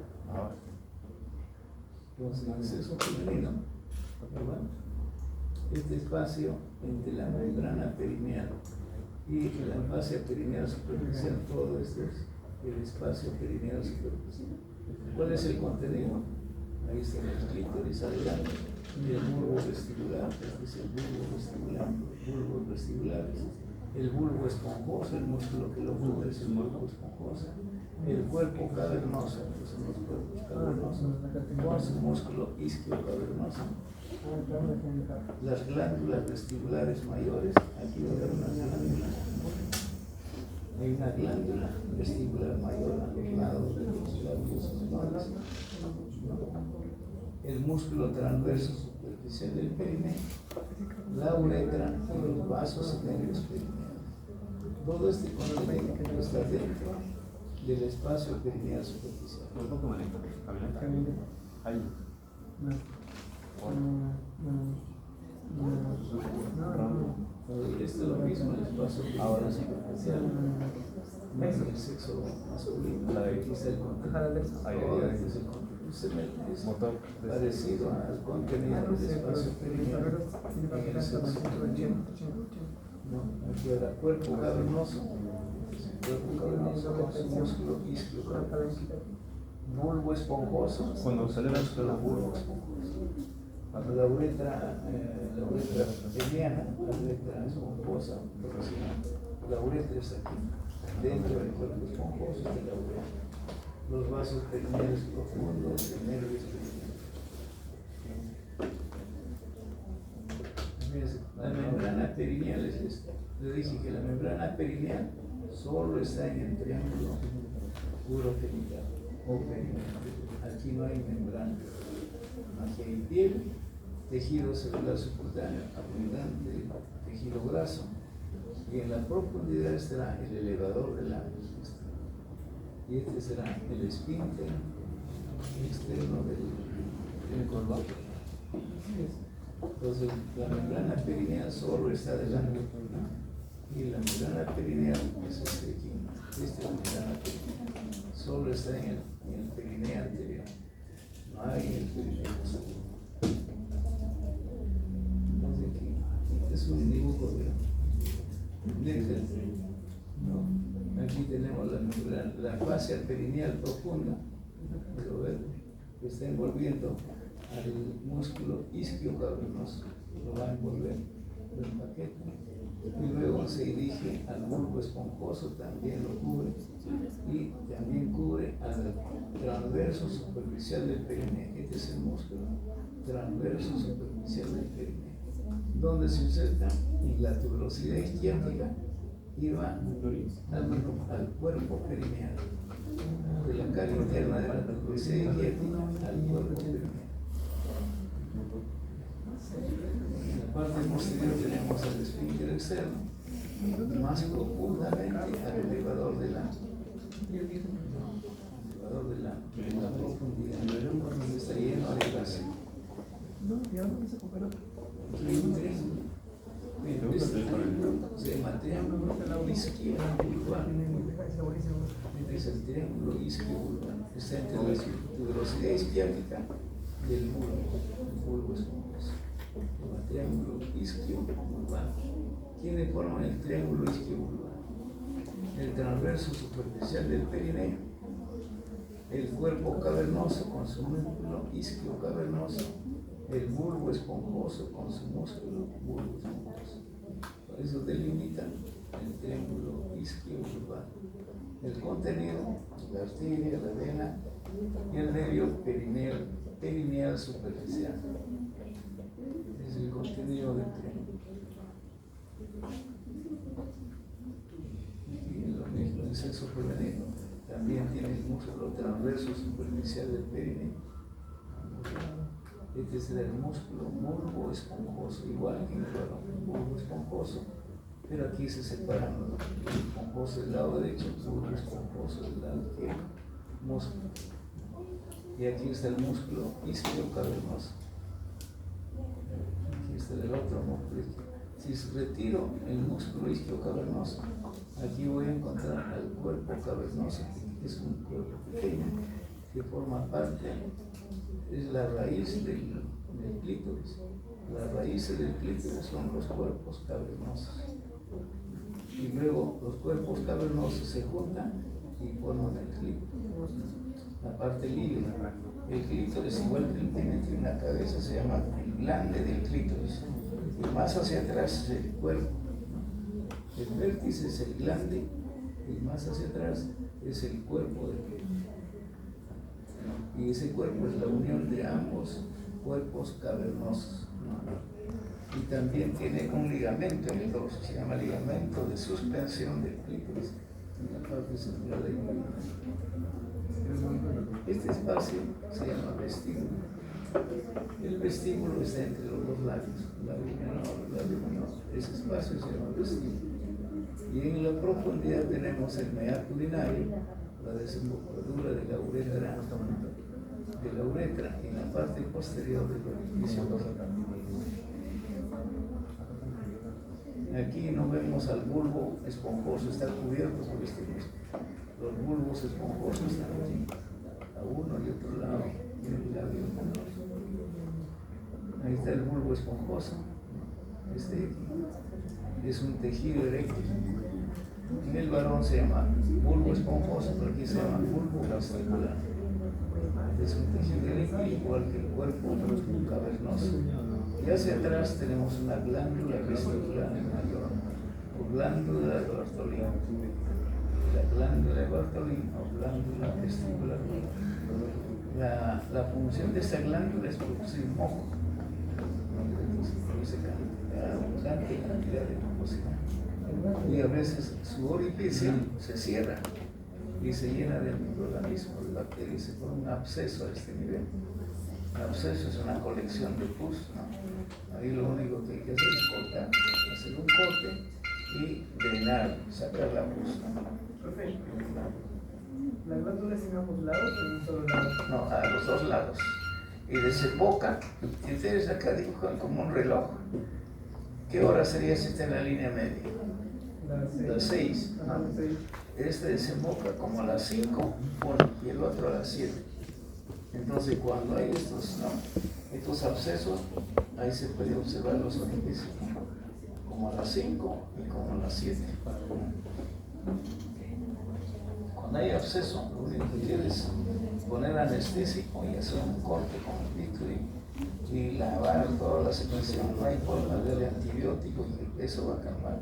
Entonces, el sexo femenino Bueno, este espacio entre la membrana perineal y la fascia perineal superficial, todo esto es el espacio perineal superficial. ¿Cuál es el contenido? Ahí está el clítoris adelante y el bulbo vestibular. Este es el bulbo vestibular, bulbo vestibular. El bulbo esponjoso, el músculo que lo cubre es el bulbo esponjoso. El cuerpo cavernoso, que son los cuerpos cavernosos, con su músculo isquio cavernoso. Las glándulas vestibulares mayores, aquí va a haber unas glándulas. Hay una glándula vestibular mayor a los lados de los labios menores. El músculo transverso superficial del perineo, la uretra y los vasos y nervios perineales. Todo este contenido está dentro del espacio perineal superficial. Esto es lo mismo el espacio perineal superficial. El sexo masculino, aquí está el contenido. Es parecido al contenido del espacio perineal en el sexo femenino. Aquí era cuerpo cavernoso con su músculo isquio cavernoso. Bulbo esponjoso, cuando sale la bulbo esponjoso. La uretra perineana, la uretra esponjosa, la uretra está aquí, dentro del cuerpo esponjoso de la uretra. Los vasos perineales profundos, el nervios perineales. La membrana perineal es esta. Le dije que la membrana perineal solo está en el triángulo urogenital o perineal. Aquí no hay membrana. Aquí hay piel, tejido celular subcutáneo, abundante, tejido graso. Y en la profundidad estará el elevador del ano. Y este será el esfínter externo del colon. Entonces, la membrana perineal solo está delante. Y la membrana perineal es este aquí. Esta es la membrana perineal. Solo está en el perineo anterior. No hay en el perineo posterior. Entonces, aquí es un dibujo de no. Aquí tenemos la fascia perineal profunda, pero ver, que está envolviendo al músculo isquio cavernoso, lo va a envolver el paquete, y luego se dirige al bulbo esponjoso, también lo cubre, y también cubre al transverso superficial del perineo. Este es el músculo transverso superficial del perineo, donde se inserta la tuberosidad isquiática y va al cuerpo perineal, de la cara interna de la tuberosidad isquiática al cuerpo perineal. En la parte posterior tenemos el esfínter externo, más profundamente al elevador del ano. Elevador del ano, en la profundidad, está lleno de gas. Se llama triángulo isquio vulvar. Este es el triángulo isquio vulvar. Está entre la tuberosidad isquiática y el bulbo esponjoso. El triángulo isquio vulvar. ¿Quiénes forman el triángulo isquio vulvar? El transverso superficial del perineo, el cuerpo cavernoso con su músculo isquio cavernoso, el bulbo esponjoso con su músculo bulbo esponjoso. Por eso delimitan el triángulo isquio vulvar. El contenido, la arteria, la vena y el nervio perineal superficial. Es el contenido del triángulo. Y lo mismo el sexo femenino también tiene el músculo transverso superficial del perineo. Este será el músculo bulbo esponjoso, igual que en el varón, bulbo esponjoso, pero aquí se separan el esponjoso del lado derecho, el bulbo esponjoso del lado izquierdo, músculo. Y aquí está el músculo isquio cavernoso. Aquí está el otro músculo isquio. Si retiro el músculo isquio cavernoso, aquí voy a encontrar al cuerpo cavernoso, que es un cuerpo pequeño, que forma parte, es la raíz del del clítoris. Las raíces del clítoris son los cuerpos cavernosos. Y luego los cuerpos cavernosos se juntan y forman el clítoris. La parte libre. El clítoris, igual que el pene, tiene una cabeza, se llama el glande del clítoris. Y más hacia atrás es el cuerpo. El vértice es el glande y más hacia atrás es el cuerpo del clítoris. Y ese cuerpo es la unión de ambos cuerpos cavernosos. Y también tiene un ligamento en el dorso, se llama ligamento de suspensión del clítoris en la parte central del clítoris. Este espacio se llama vestíbulo. El vestíbulo está entre los dos labios, labio menor, labio menor. Ese espacio se llama vestíbulo. Y en la profundidad tenemos el meato urinario, la desembocadura de la uretra, en la parte posterior del orificio. Aquí no vemos al bulbo esponjoso, está cubierto por este músculo. Los bulbos esponjosos están aquí, a uno y otro lado, en el labio menor. Ahí está el bulbo esponjoso. Este es un tejido eréctil. En el varón se llama bulbo esponjoso, pero aquí se llama bulbo vestibular. Es un tejido eréctil igual que el cuerpo cavernoso. Y hacia atrás tenemos una glándula vestibular mayor, o glándula de Bartolini. La glándula de Bartolini o glándula vestibular mayor. La función de esta glándula es producir moco. Produce cantidad de mucosidad. Y a veces su orificio se cierra y se llena de microorganismos, de bacterias, se pone un absceso a este nivel. El absceso es una colección de pus, ¿no? Ahí lo único que hay que hacer es cortar, hacer un corte y drenar, sacar la pus, ¿no? Perfecto. ¿La glándula es en ambos lados o en un solo lado? No, a los dos lados. Y desemboca, y ustedes acá dibujan como un reloj. ¿Qué hora sería si está en la línea media? Las 6. ¿No? Este desemboca como a las 5 y el otro a las 7. Entonces cuando hay estos abscesos, ahí se puede observar los orificios, como a las 5 y como a las 7. Cuando hay absceso, lo único que quiere es poner anestésico y hacer un corte con el bisturí y lavar toda la secreción. No hay forma de darle antibiótico y eso va a calmar.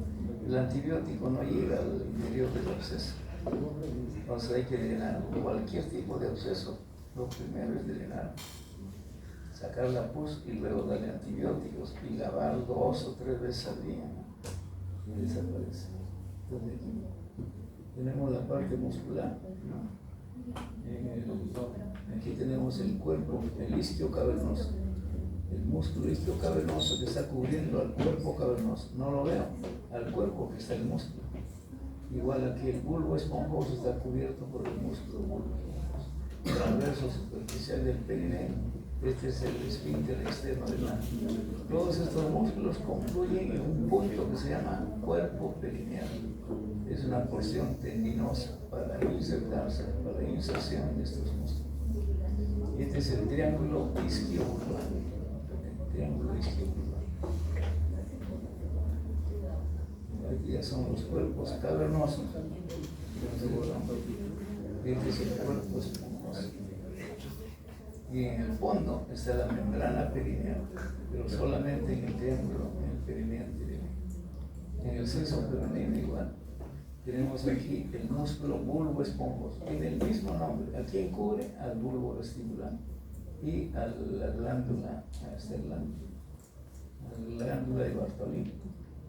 El antibiótico no llega al interior del absceso. Entonces hay que drenar cualquier tipo de absceso. Lo primero es drenar, sacar la pus y luego darle antibióticos y lavar 2 o 3 veces al día, ¿no? Y desaparece. Entonces aquí tenemos la parte muscular, ¿no? Aquí tenemos el cuerpo, el isquio cavernoso, el músculo isquio cavernoso que está cubriendo al cuerpo cavernoso. No lo veo, al cuerpo que está el músculo. Igual aquí el bulbo esponjoso está cubierto por el músculo bulbo transverso superficial del perineo. Este es el esfínter externo del ano. Todos estos músculos confluyen en un punto que se llama cuerpo perineal. Es una porción tendinosa para insertarse, para la inserción de estos músculos. Este es el triángulo isquiovulvar. Triángulo isquiovulvar. Aquí ya son los cuerpos cavernosos. Este es el cuerpo esponjoso. Y en el fondo está la membrana perineal, pero solamente en el triángulo, en el perineo anterior. En el sexo femenino igual. Tenemos aquí el músculo bulbo esponjoso. Tiene el mismo nombre. ¿A quién cubre? Al bulbo vestibular y a la glándula, la glándula de Bartolini.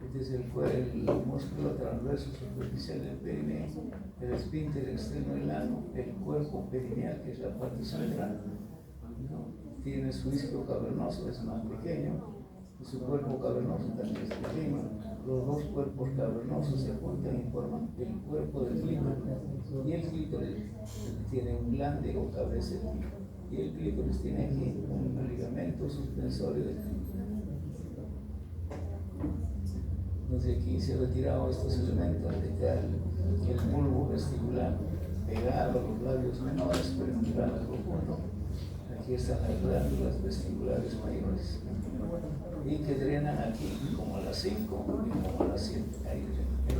Este es el músculo transverso superficial del perineo, el esfínter externo del ano, el cuerpo perineal, que es la parte central. ¿No? Tiene su isquio cavernoso, es más pequeño, y su cuerpo cavernoso también es pequeño. Los dos cuerpos cavernosos se juntan y forman el cuerpo del clítoris. Y el clítoris tiene un glande o cabeza, y el clítoris tiene aquí un ligamento suspensorio del clítoris. Entonces aquí se han retirado estos elementos de queda el bulbo vestibular pegado a los labios menores, pero en el plano profundo. Aquí están las glándulas vestibulares mayores y que drenan aquí como a las 5 y como a las 7. Ahí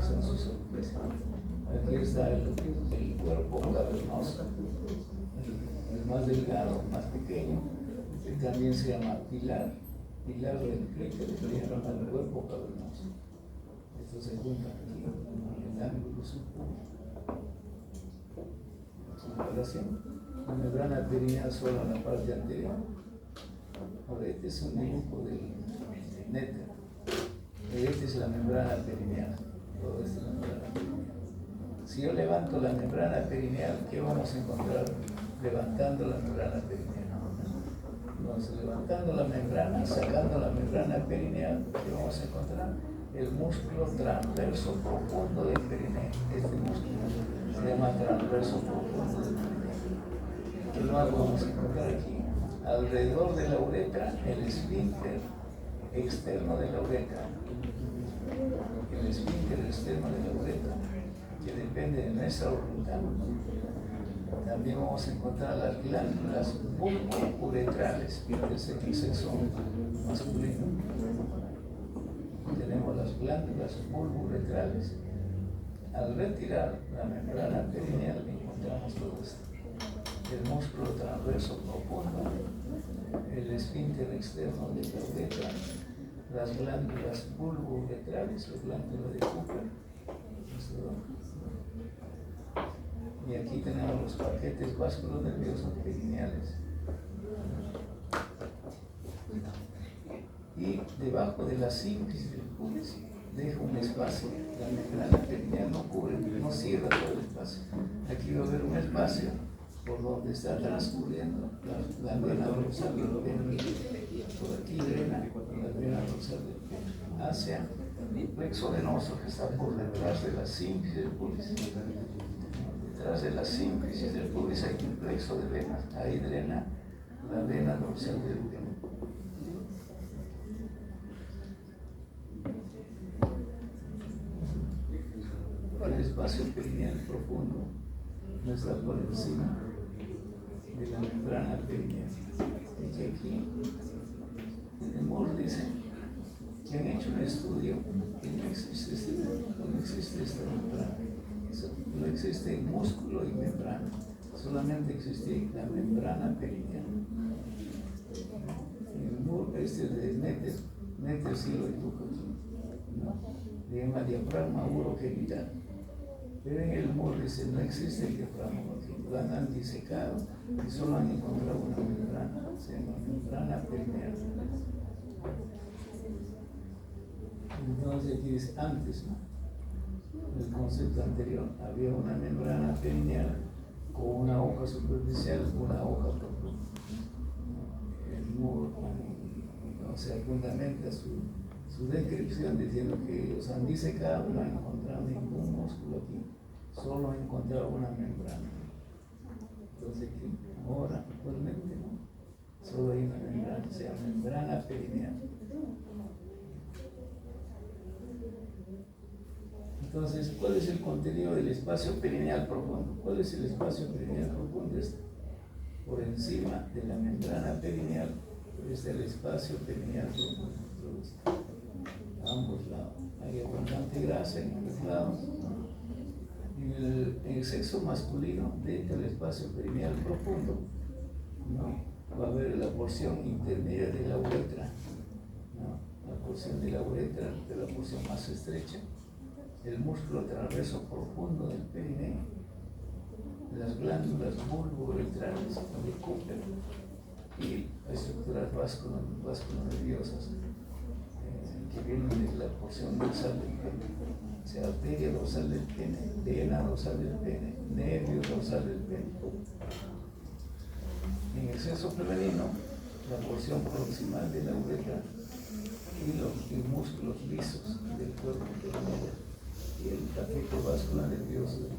son sus sorpresas. Aquí está el cuerpo cavernoso, el más delgado, más pequeño, que también se llama pilar del clítoris, que le llaman el cuerpo cavernoso. Esto se junta aquí en el ángulo superior. La membrana perineal solo en la parte anterior. Ahora este es un dibujo del néter. Esta es la membrana perineal. Todo esto es la membrana perineal. Si yo levanto la membrana perineal, ¿qué vamos a encontrar levantando la membrana perineal? Entonces, levantando la membrana, sacando la membrana perineal, ¿qué vamos a encontrar? El músculo transverso profundo del perineo. Este músculo se llama transverso profundo del perineo. ¿Qué más vamos a encontrar aquí? Alrededor de la uretra, el esfínter externo de la uretra. El esfínter externo de la uretra, que depende de nuestra voluntad. También vamos a encontrar las glándulas bulbo-uretrales, que es el sexo masculino. Tenemos las glándulas bulbo-uretrales. Al retirar la membrana perineal encontramos todo esto. El músculo transverso profundo, el esfínter externo de la uretra, las glándulas bulbo-uretrales, la glándula de Cooper. Y aquí tenemos los paquetes vasculonerviosos perineales. Y debajo de la sínfisis del pubis deja un espacio. La membrana perineal no cubre, no cierra todo el espacio. Aquí va a haber un espacio por donde está transcurriendo la vena dorsal del pene. Por aquí drena la vena dorsal del pene hacia el plexo venoso que está por detrás de la sínfisis del pubis. Detrás de la sínfisis del pubis hay un plexo de venas. Ahí drena la vena dorsal del pene. El espacio perineal profundo no está por encima de la membrana perineal. Y que aquí en el MOR dice que han hecho un estudio que no existe esta membrana. No existe músculo y membrana, solamente existe la membrana perineal. El MOR este de Néter sí lo dibujo aquí, ¿no? Se llama diafragma urogenital. Pero en el MOR dice no existe el diafragma urogenital, lo han disecado y solo han encontrado una membrana, se llama membrana perineal. Entonces aquí dice antes, ¿no? El concepto anterior, había una membrana perineal con una hoja superficial, una hoja profunda. El MOR, o sea, fundamenta su descripción diciendo que ellos han disecado, no han encontrado ningún músculo aquí, solo han encontrado una membrana. Entonces, ahora actualmente no, solo hay una membrana, se llama membrana perineal. Entonces, ¿cuál es el contenido del espacio perineal profundo? ¿Cuál es el espacio perineal profundo? Por encima de la membrana perineal está el espacio perineal profundo. A ambos lados. Hay abundante grasa en ambos lados. En el sexo masculino, dentro del espacio perineal profundo, ¿no? Va a haber la porción intermedia de la uretra, ¿no? La porción de la uretra, de la porción más estrecha, el músculo transverso profundo del perineo, las glándulas bulbo-uretrales de Cooper y las estructuras vasculonerviosas que vienen de la porción dorsal del pene, o sea, arteria dorsal del pene, vena dorsal del pene, nervio dorsal del pene. En el sexo femenino, la porción proximal de la uretra y los músculos lisos del cuerpo femenino y el tapete vascular nervioso del